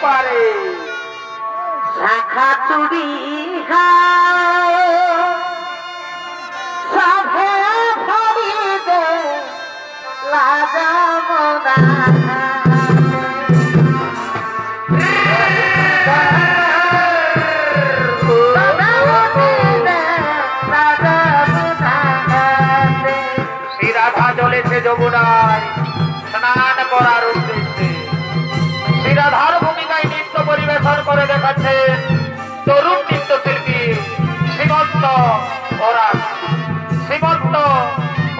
পারে শাখা চুরি সভে ফরিদে লাজমনা রাধা চলেছে যমুনায় স্নান করার উদ্দেশ্যে। রাধার ভূমিকায় নৃত্য পরিবেশন করে দেখাচ্ছেন তরুণ নৃত্যশিল্পী সীমন্ত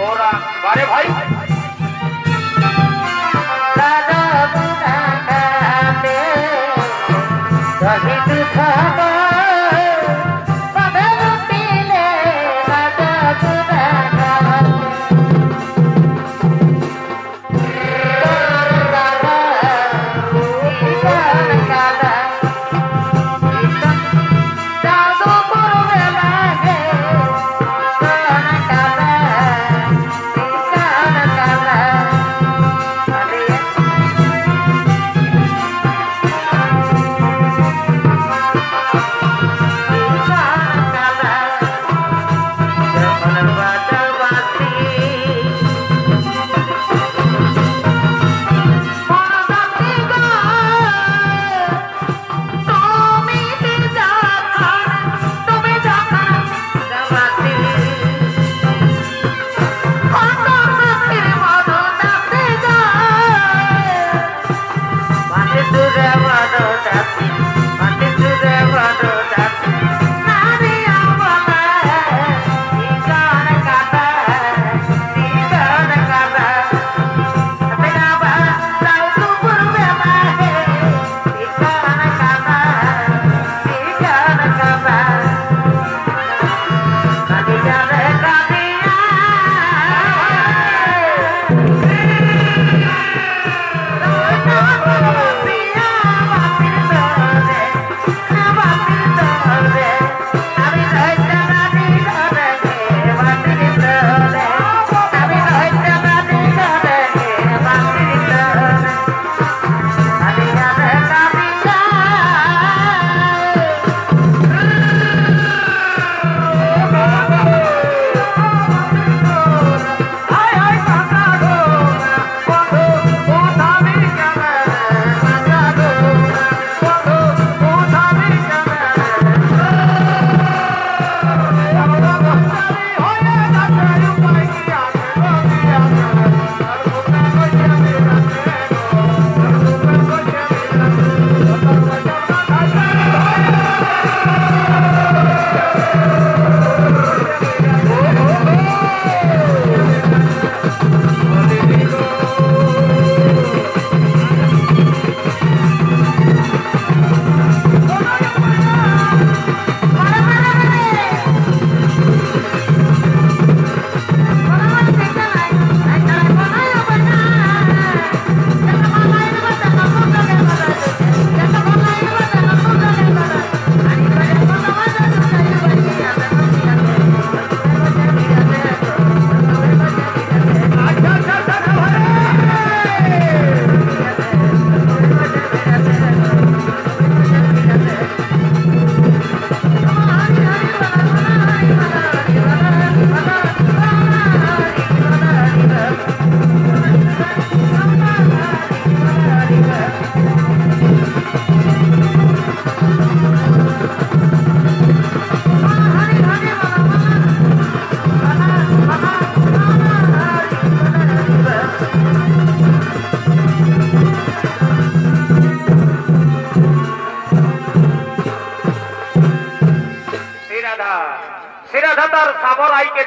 ওরা বারে ভাই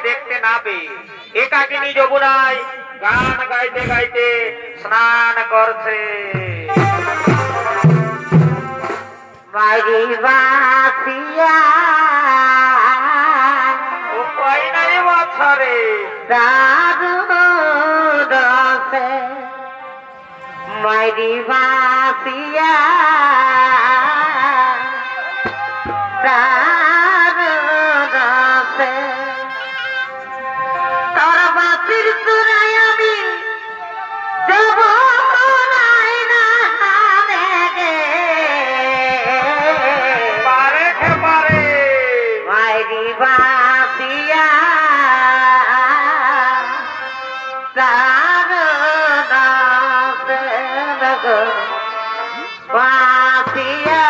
দেখতে না পেয়ে একাকিনী যমুনায় গান গাইতে গাইতে স্নান করছে। উপায় নাই বছরে মাইরি বাসিয়া বাসিয়া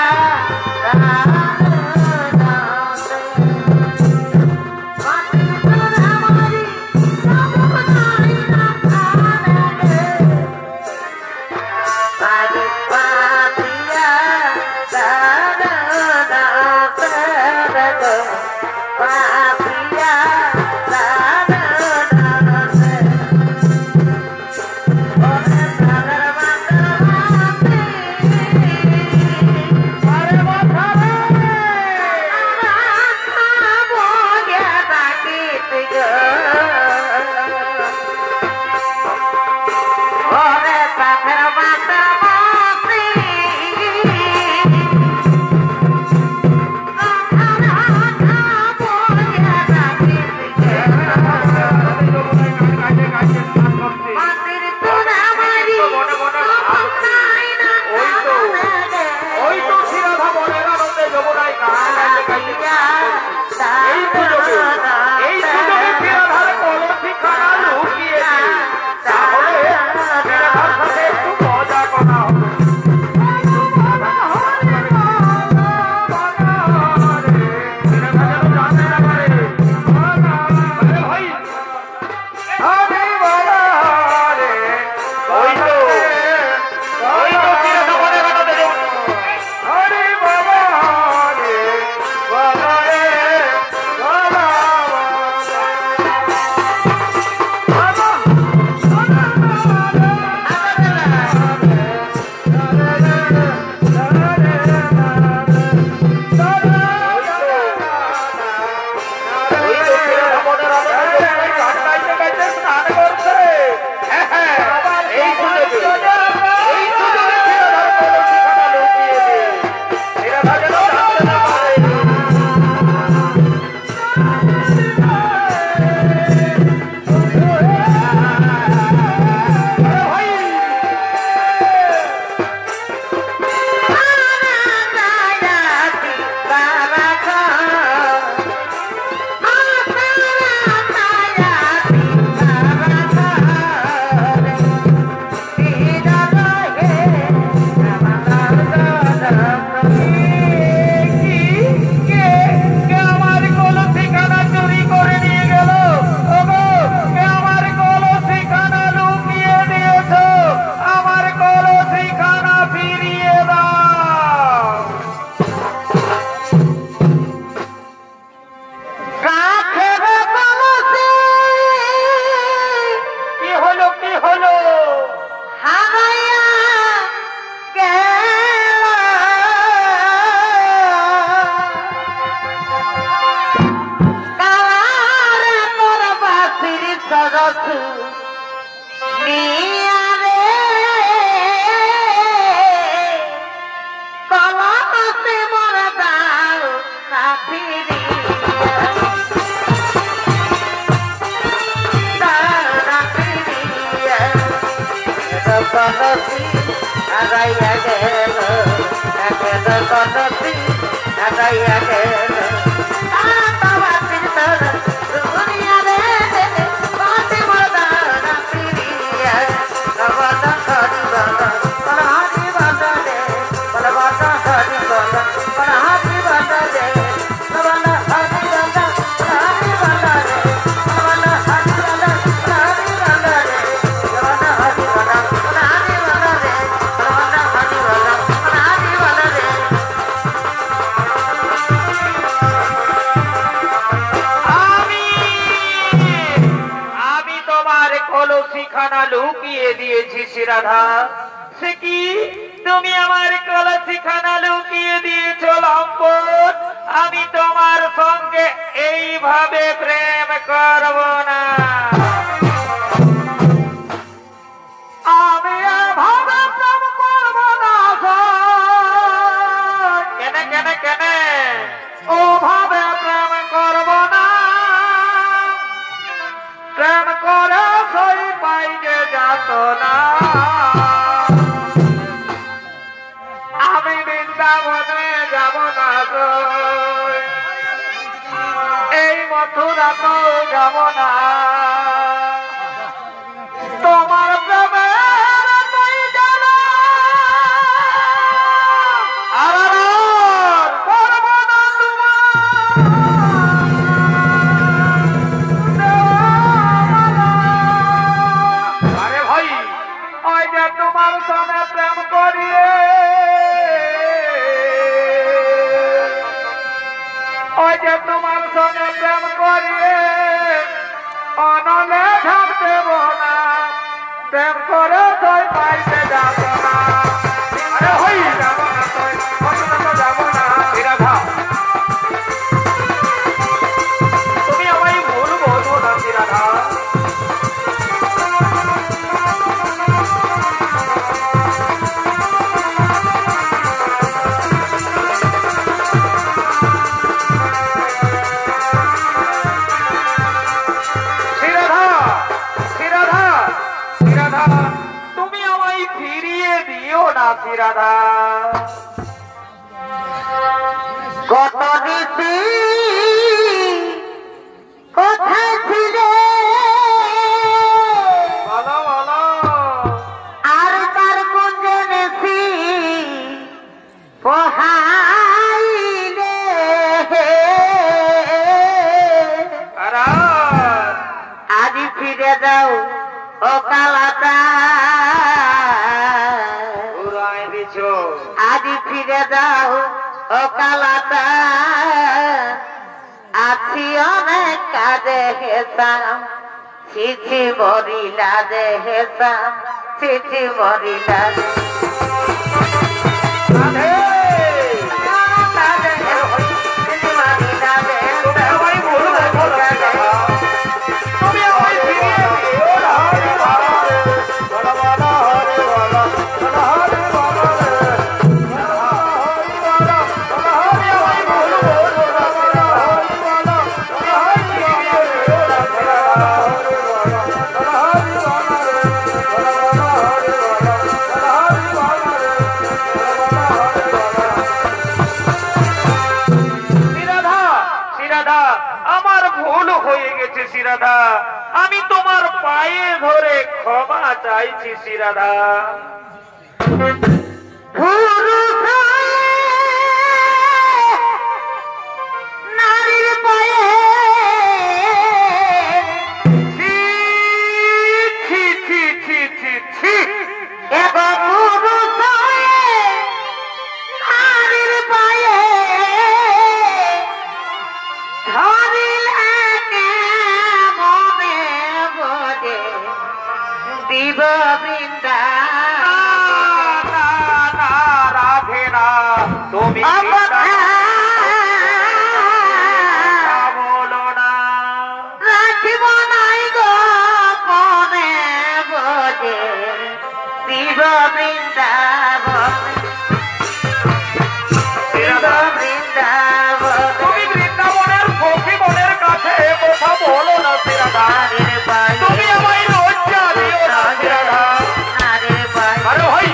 রাধা সে কি তুমি আমার কলসিখানা লুকিয়ে দিয়েছ লম্পট আমি তোমার সঙ্গে এইভাবে প্রেম করব না আমি এভাবে প্রেম করব না কেন কেন কেন ওভাবে প্রেম করব না প্রেম করে সই পাইতে যাত না আমি বৃন্দাবনে যাব না এই মথুরা তো যাব না তোমার প্রেমের তুই জানা প্রেম করিয়ে ওই যে তোমার সঙ্গে প্রেম করিয়ে অনলে থাকতে না প্রেম করে তুই পাইতে যাব না আরে হই যাব না তুই অন্য যাব না রাধা তুমি আমায় ভুল বোঝো না রাধা তুমি আমায় ফিরিয়ে দিও না রাধা কত দিছি কোথায় ছিলে বলো বলো আর তার গুঞ্জনেছি পোহাইলে আজ ফিরে যাও ও কালাটা আজ ফিরে যাও ও কালাটা আছি অনেক কাজে হেসাম চিঠি মরিলা যে হেসাম চিঠি মরিলা আমার ভুল হয়ে গেছে শ্রীরাধা আমি তোমার পায়ে ধরে ক্ষমা চাইছি শ্রীরাধা নারীর পায়ে ছি ছি ছি ছি ছি এবং পুরুষ নারীর পায়ে ধরিলে মনে বোঝে দিব বৃন্দা রাধে না তুমি বলো না রাখিব নাই গো মনে বোঝে দিব বৃন্দাবন তুমি বৃন্দাবনের সখী মনের কাছে কথা বলো না শ্রীরাধা তুমি আমায় লজ্জা দিও না শ্রীরাধা আরে ভাই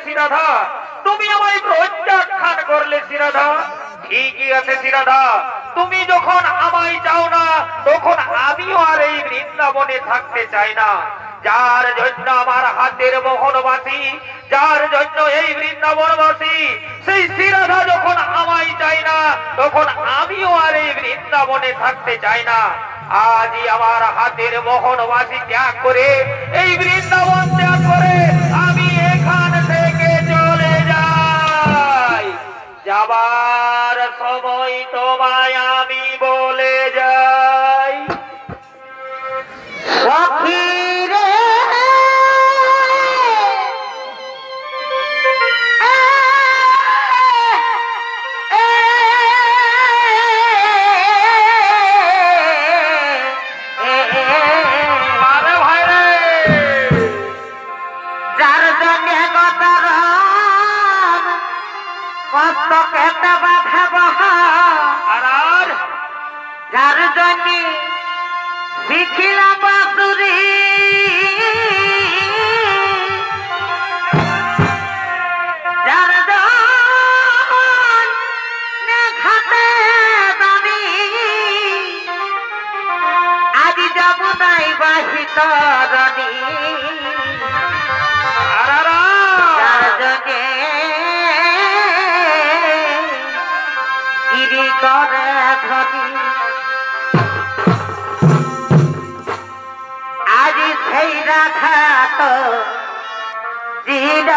শ্রীরাধা তুমি আমায় প্রত্যাখ্যান করলে শ্রীরাধা ঠিকই আছে শ্রীরাধা তুমি যখন আমায় চাও না তখন আমিও আর এই বৃন্দাবনে থাকতে চাই না যার জন্য আমার হাতের মোহনবাসী যার জন্য এই বৃন্দাবনবাসী সেই শ্রীরাধা যখন আমায় চাই না তখন আমিও আর এই বৃন্দাবনে থাকতে চাই না আজই আমার হাতের মোহনবাসী ত্যাগ করে এই বৃন্দাবন ত্যাগ করে আমি এখান থেকে চলে যাই যাবার সময় তোমায় আমি বলে যাই সখীরে যার জন্য কষ্ট কেটে বাধা বহা যার জন্য শিখিলাম বাসুরি আরারা যার জন্যে গিরি করে ধনী আজ সেই রাধা তো জিল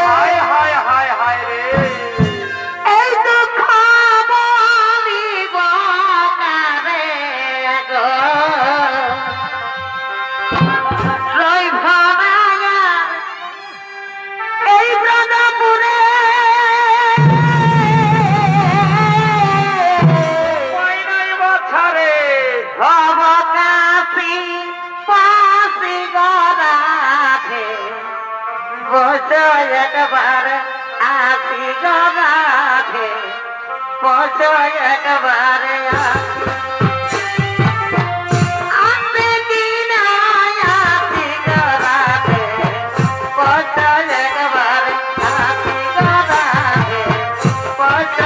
হায় হায় হায় হায় রে এই দুঃখ বলিব কারে গো রইব না এই ব্রজপুরে উপায় নাই বাছারে ভব কাশি পাশি গরাধে বস একবার আসি গরাধে বস একবার আসি কিনা আসি গরাধে বস একবার আসি গরাধে বস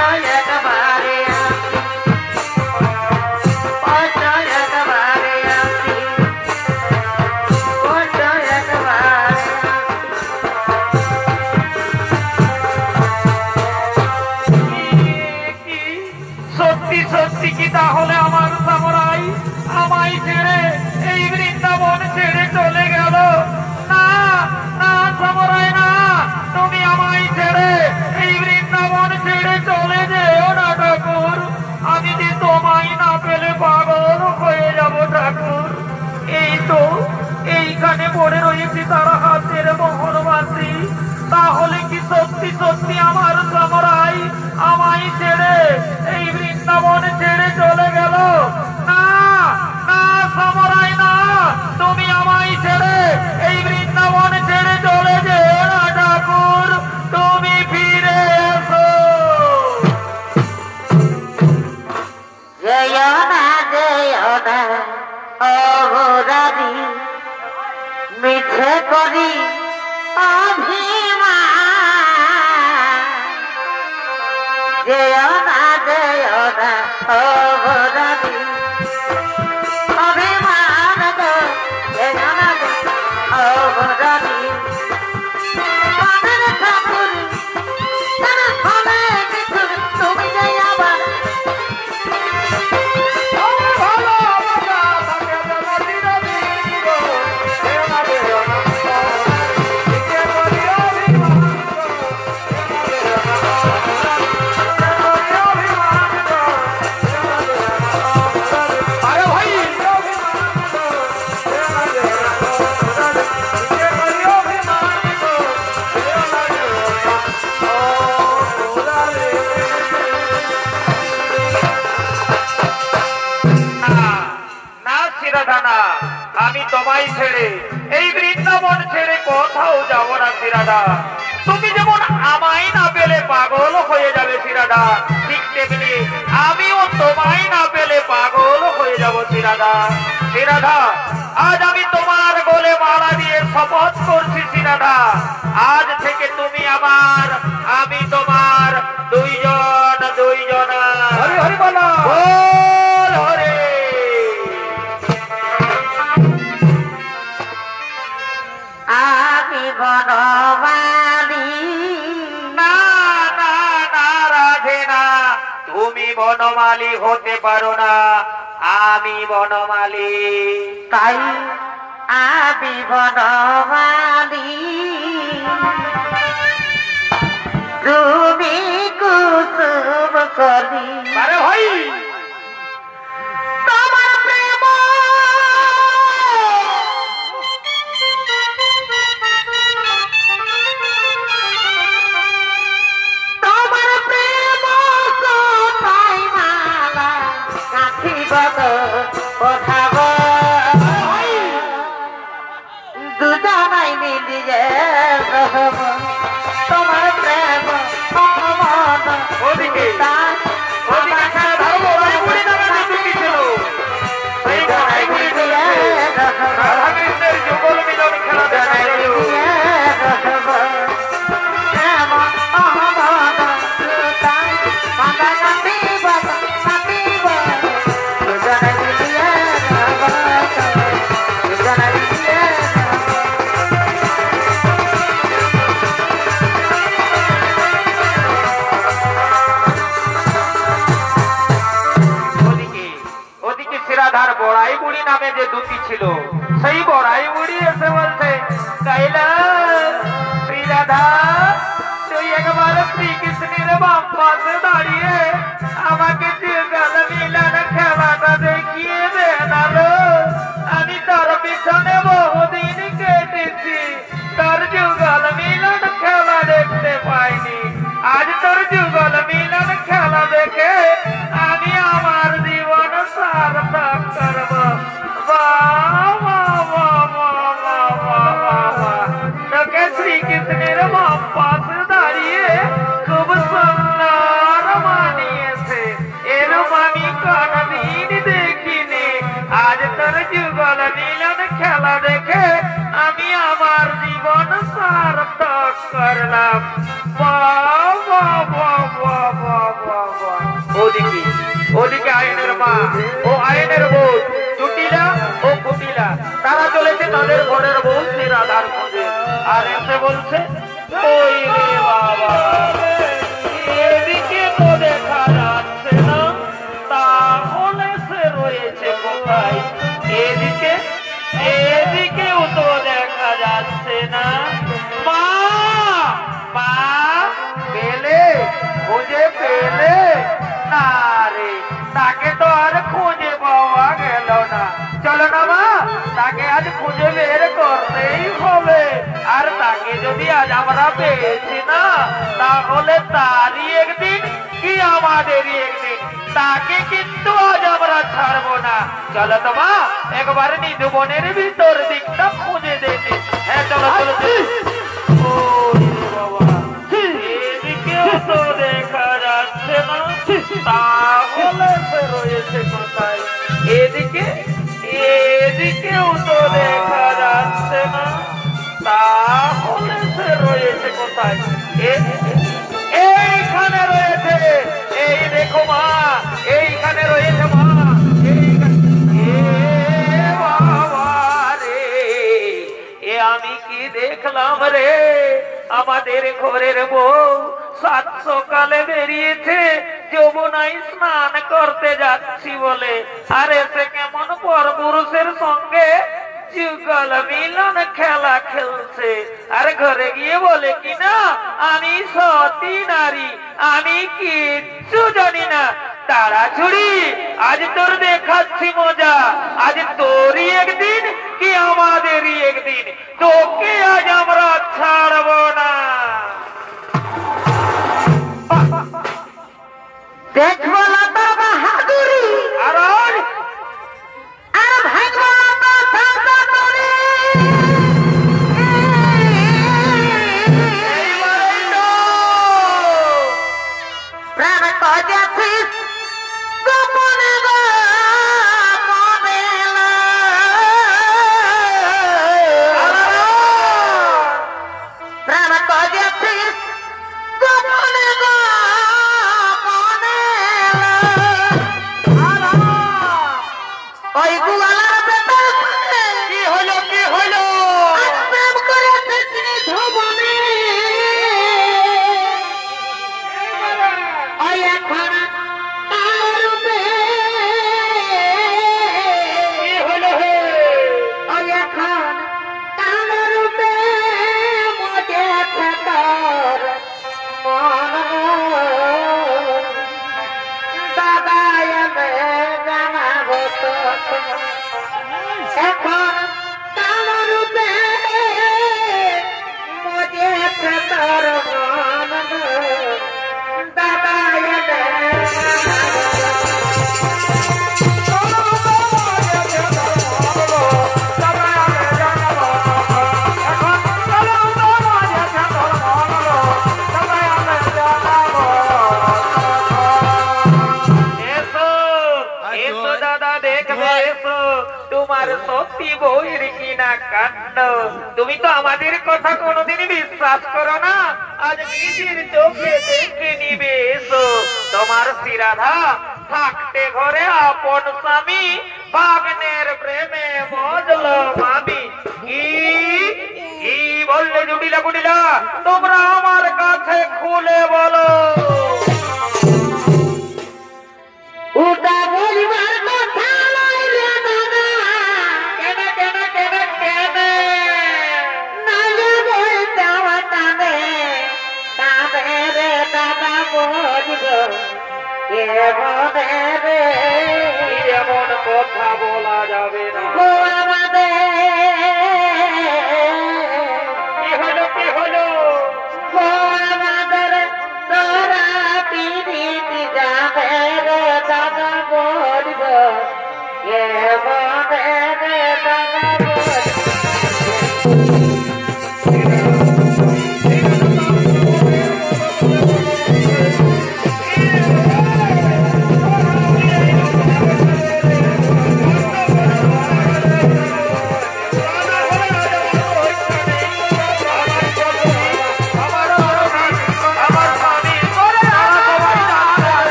একবার কি সত্যি সত্যি কি তাহলে আমার সামরাই আমায় ছেড়ে এই বৃন্দাবন ছেড়ে চলে গেল? না না সামরাই না, তুমি আমায় ছেড়ে এই বৃন্দাবন ছেড়ে চলে যেও না ঠাকুর। আমি যে তোমায় না পেলে পাগল হয়ে যাব ঠাকুর। এই তো এইখানে পড়ে রয়েছে তার হাতের মোহনবাসী। তাহলে কি সত্যি সত্যি আমার সামরাই আমায় ছেড়ে এই বৃন্দাবন ছেড়ে চলে গেল? না না সামরাই না, তুমি আমায় ছেড়ে এই বৃন্দাবন ছেড়ে চলে যেও না ঠাকুর, তুমি ফিরে এসো। জয় না অবরাধি মিছে করি অভিমান জয় না অবরাধি অভিমান গো জয় না অবরাধি মনের ঠাকুর কেন হবে কিছু তুমি যাই আবার আমি তোমায় ছেড়ে এই বৃন্দাবন ছেড়ে কোথাও যাব না শ্রীরাধা। তুমি যেমন আমায় না পেলে পাগল হয়ে যাবে শ্রীরাধা, ঠিক তেমনি আমিও তোমায় না পেলে পাগল হয়ে যাব শ্রীরাধা। শ্রীরাধা আজ আমি তোমার গলে মালা দিয়ে শপথ করছি শ্রীরাধা, আজ থেকে তুমি আমার আমি তোমার দুইজন দুইজনা। হরি হরি বলো বল হরে। আমি বনমালী না না না রাধে না, তুমি বনমালী হতে পারো না, আমি বনমালী। তাই আমি বনমালী তুমি কুসুম কলি আরে ভাই তোমার প্রেম তোমার প্রেম কোথায় মালা কাঠিব কোথাব দুজনাই মিলিয়ে রহব তোমার প্রেম মন ওদিকে ওদিকে খেলা ধরবো, ওই বুড়ি নামে দুটো কি ছিল? এই বুড়ি মিলিয়ে রাধা কৃষ্ণের যুগল মিলন খেলা দেখা গেল। Bye. বড়াই বুড়ি নামে যে দুটি ছিল, সেই বড়াই বুড়ি এসে বলছে, কাইলা শ্রীরাধা তুই একবার শ্রীকৃষ্ণের বাম পাশে দাঁড়িয়ে আমাকে যুগল মিলন খেলাটা দেখিয়ে দে না লো। আমি তার পিছনে বহুদিন কেটেছি, তার যুগল মিলন খেলা দেখতে পাইনি। আজ তোর যুগল মিলন খেলা দেখে আমি আমার জীবন সার্থক করব। তোকে শ্রীকৃষ্ণের বাম পাশে দাঁড়িয়ে খুব সুন্দর মানিয়েছে, এরম আমি কোনদিন দেখিনি। আজ তোর যুগল মিলন খেলা দেখে আমি আমার জীবন সার্থক করলাম। ওদিকে ওদিকে আয়নের মা ও আয়নের বউ জুটিলা ও কুটিলা তারা চলেছে তাদের ঘরের বউ শ্রীরাধার খোঁজে। আর এসে বলছে, ওই রে বাবা, এদিকে তো দেখা যাচ্ছে না, তাহলে সে রয়েছে কোথায়? এদিকে এদিকেও তো দেখা যাচ্ছে না। মা মা পেলে খুঁজে পেলে না রে, তাকে তো আর খুঁজে পাওয়া গেল না। চলো না মা, তাকে আজ খুঁজে বের করতেই হবে। আর তাকে যদি আজ আমরা পেয়েছি না, তাহলে তারই একদিন কি আমাদেরই একদিন, তাকে কিন্তু আজ আমরা ছাড়বো না। চলো তো মা, একবার নিজ বনের ভিতর দিকটা খুঁজে দেখি। হ্যাঁ চলো চলো এদিকেও তো দেখা যাচ্ছে না, তাহলে সে রয়েছে কোথায়? এদিকে এদিকেও তো দেখা যাচ্ছে না, তাহলে সে রয়েছে কোথায়? এইখানে রয়েছে, এই দেখো মা, এইখানে রয়েছে মা। এ আমি কি দেখলাম রে, আমাদের ঘরের বউ সাত সকালে বেরিয়েছে যমুনায় স্নান করতে যাচ্ছি বলে, আর এসে কেমন পরপুরুষের সঙ্গে যুগল মিলন খেলা খেলছে। আর ঘরে গিয়ে বলে কিনা আমি সতী নারী, আমি কিচ্ছু জানি না। তাড়াছুড়ি, আজ তোর দেখাচ্ছি মজা। আজ তোরই একদিন কি আমাদেরই একদিন, তোকে আজ আমরা ছাড়ব না। দেখবো না তোর বাহাদুরি, আর আর ভাঙবো না তোর দাদারি। প্রাণ করেছিস গোপনে গোপনে, প্রাণ করেছিস গোপনে গোপনে। ওই গুয়ালার বেটা কি হলো কি হলো? প্রেম করেছে ধবনে। ওই এখন তার রূপে, কি হলো হে? ওই এখন তার রূপে মজেছে তোর মন। দাদা এমে জানাবো তোকে, এখন তার রূপে মজেছে তোর মন। দাদা এমে তোমার সত্যি বউয়ের কিনা কাণ্ড। তুমি তো আমাদের কথা কোনোদিন বিশ্বাস করো না, আজ নিজের চোখে দেখে নিবে। এসো, তোমার শ্রীরাধা থাকতে ঘরে আপন স্বামী, ভাগ্নের প্রেমে মজল মামি। কি বললে জুটিলা কুটিলা? তোমরা আমার কাছে খুলে বলো। উটা বলিবার কথা নয় রে দাদা, এমন কথা বলা যাবে না। কি হলো কি হলো?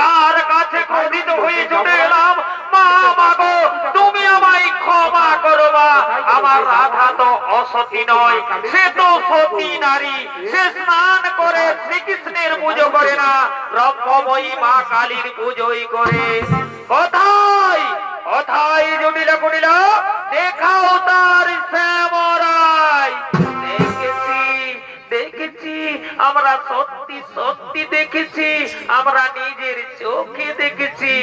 কার কাছে ক্রোধিত হয়ে ছুটে এলাম। মা মাগো তুমি আমায় ক্ষমা করো মা। আমার রাধা তো অসতী নয়, সে তো সতী নারী। সে স্নান করে শ্রীকৃষ্ণের পুজো করে না, রম্ভময়ী মা কালীর পুজোই করে। কোথায় কোথায় জটিলা কুটিলা দেখাও তার শ্যামরাই। দেখেছি আমরা সত্যি সত্যি দেখেছি, আমরা নিজের চোখে দেখেছি।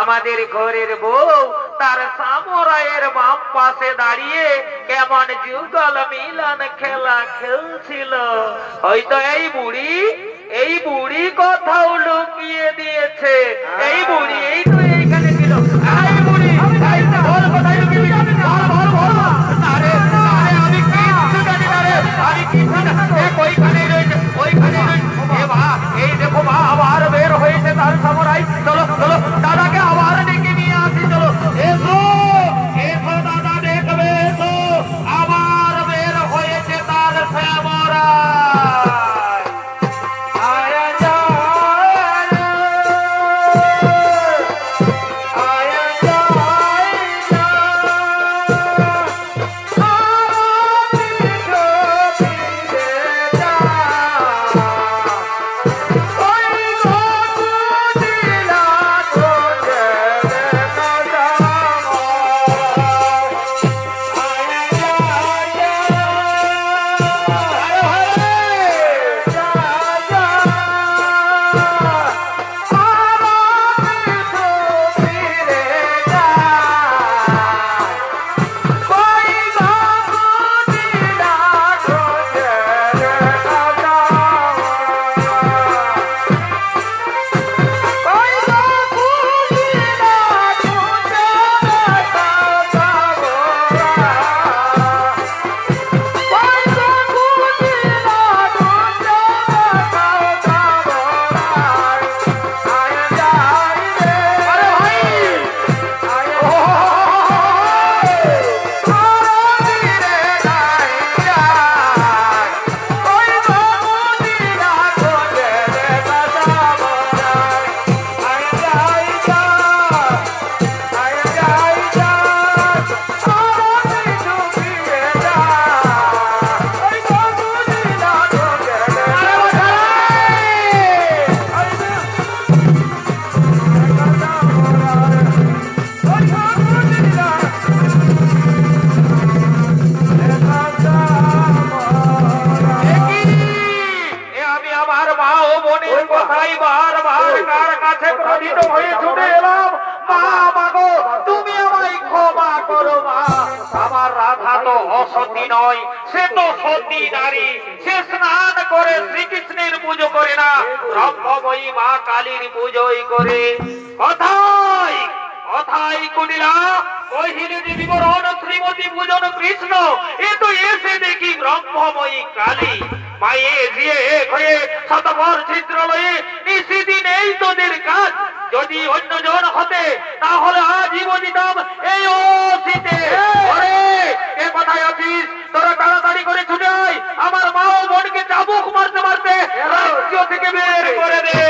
আমাদের ঘরের বউ তার সামরায়ের বাম পাশে দাঁড়িয়ে কেমন যুগল মিলন খেলা খেলছিল। হয়তো এই বুড়ি কোথাও লুকিয়ে দিয়েছে। এই বুড়ি এই তো এইখানে ছিল। এই বুড়ি বল কোথায় লুকিয়ে দিয়েছে? বল বল বল। আরে আরে আমি কিচ্ছু জানি না রে, আমি কিচ্ছু না। ওইখানে রয়েছে ওইখানে রয়েছে। এ মা এই দেখো মা আবার বের হয়েছে তার সামরাই। চলো চলো দাদাকে আবার ডেকে নিয়ে আসি। চলো এসো এসো দাদা দেখবে এসো, আবার বের হয়েছে তার সামরাই। আয়া যা আয়া যা সতী নয়, সে তো সতী নারী। সে স্নান করে শ্রীকৃষ্ণের পুজো করে না, রম্ভময়ী মা কালীর পুজোই করে। কোথায় কথাই কলিলা কহিলে যে বিবরণ শ্রীমতী পূজন কৃষ্ণ এ তো এসে দেখি ব্রহ্মময়ী কালী মায়ে দিয়ে এক হয়ে শতবর ছিদ্রলয়ে নিশিদিন এই তোদের কাজ যদি অন্যজন হতে তাহলে আজীবন দিতাম এই অসিতে এ কোথায় আছিস তোরা তাড়াতাড়ি করে ছুটে আয় আমার মা ও বোনকে চাবুক মারতে মারতে রাজ্য থেকে বের করে দে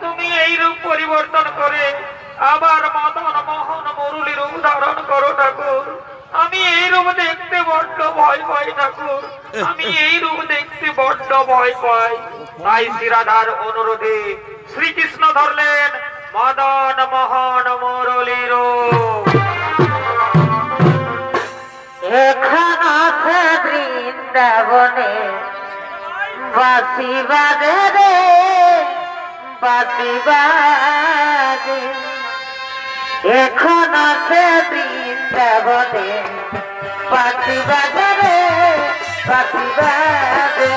তুমি এই রূপ পরিবর্তন করে আবার মদন মোহন মুরলী রূপ ধারণ করো ঠাকুর আমি এই রূপ দেখতে বড্ড ভয় পাই ঠাকুর আমি এই রূপ দেখতে বড্ড ভয় পাই তাই শ্রীরাধার অনুরোধে শ্রীকৃষ্ণ ধরলেন মদন মোহন মুরলী রূপ এখন আছে বৃন্দাবনে বাঁশি বাজে রে বাঁশি বাজে এখন আছে বৃন্দাবনে বাঁশি বাজে রে বাঁশি বাজে